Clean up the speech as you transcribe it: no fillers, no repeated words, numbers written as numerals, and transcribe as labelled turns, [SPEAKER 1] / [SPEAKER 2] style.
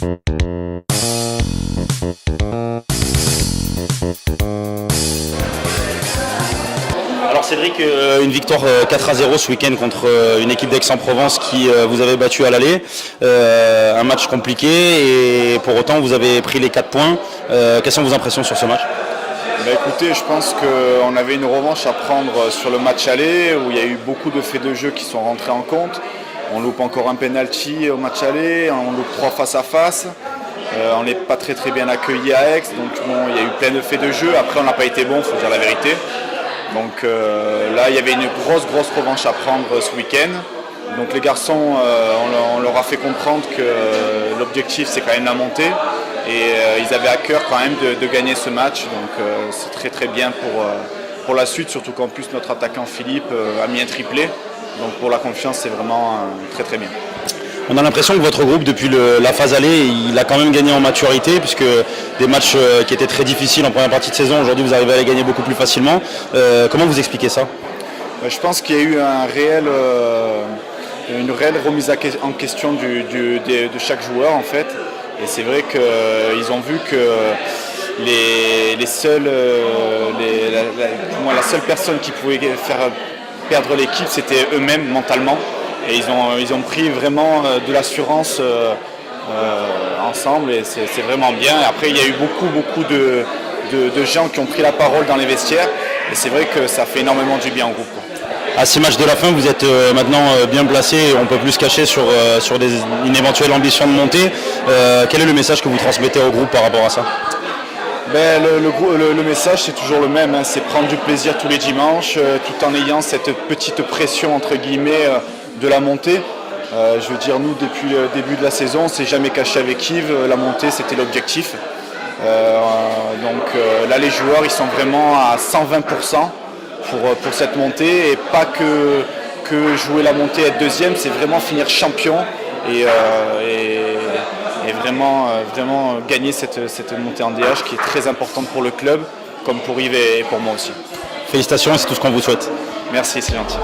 [SPEAKER 1] Alors Cédric, une victoire 4-0 ce week-end contre une équipe d'Aix-en-Provence qui vous avait battu à l'aller. Un match compliqué et pour autant vous avez pris les 4 points. Quelles sont vos impressions sur ce match ?
[SPEAKER 2] Écoutez, je pense qu'on avait une revanche à prendre sur le match aller où il y a eu beaucoup de faits de jeu qui sont rentrés en compte. On loupe encore un penalty au match aller, on loupe 3 face à face. On n'est pas très bien accueilli à Aix, donc bon, il y a eu plein de faits de jeu. Après, on n'a pas été bon, il faut dire la vérité. Donc là, il y avait une grosse revanche à prendre ce week-end. Donc les garçons, on leur a fait comprendre que l'objectif, c'est quand même la montée. Et ils avaient à cœur quand même de gagner ce match. Donc c'est très bien pour la suite, surtout qu'en plus, notre attaquant Philippe a mis un triplé. Donc pour la confiance, c'est vraiment très bien.
[SPEAKER 1] On a l'impression que votre groupe, depuis la phase aller, il a quand même gagné en maturité, puisque des matchs qui étaient très difficiles en première partie de saison, aujourd'hui vous arrivez à les gagner beaucoup plus facilement. Comment vous expliquez ça ?
[SPEAKER 2] Je pense qu'il y a eu une réelle remise en question de chaque joueur en fait. Et c'est vrai qu'ils ont vu que la seule personne qui pouvait faire perdre l'équipe, c'était eux-mêmes mentalement. Et ils ont pris vraiment de l'assurance ensemble et c'est vraiment bien. Et après, il y a eu beaucoup de gens qui ont pris la parole dans les vestiaires et c'est vrai que ça fait énormément du bien au groupe.
[SPEAKER 1] À 6 matchs de la fin, vous êtes maintenant bien placé et on ne peut plus se cacher sur une éventuelle ambition de montée. Quel est le message que vous transmettez au groupe par rapport à ça ?
[SPEAKER 2] Le message, c'est toujours le même, hein, c'est prendre du plaisir tous les dimanches, tout en ayant cette petite pression, entre guillemets, de la montée. Je veux dire, nous, depuis le début de la saison, on ne s'est jamais caché avec Yves, la montée, c'était l'objectif. Là, les joueurs, ils sont vraiment à 120% pour cette montée, et pas que jouer la montée et être deuxième, c'est vraiment finir champion et vraiment gagner cette montée en DH qui est très importante pour le club, comme pour Yves et pour moi aussi.
[SPEAKER 1] Félicitations, c'est tout ce qu'on vous souhaite.
[SPEAKER 2] Merci, c'est gentil.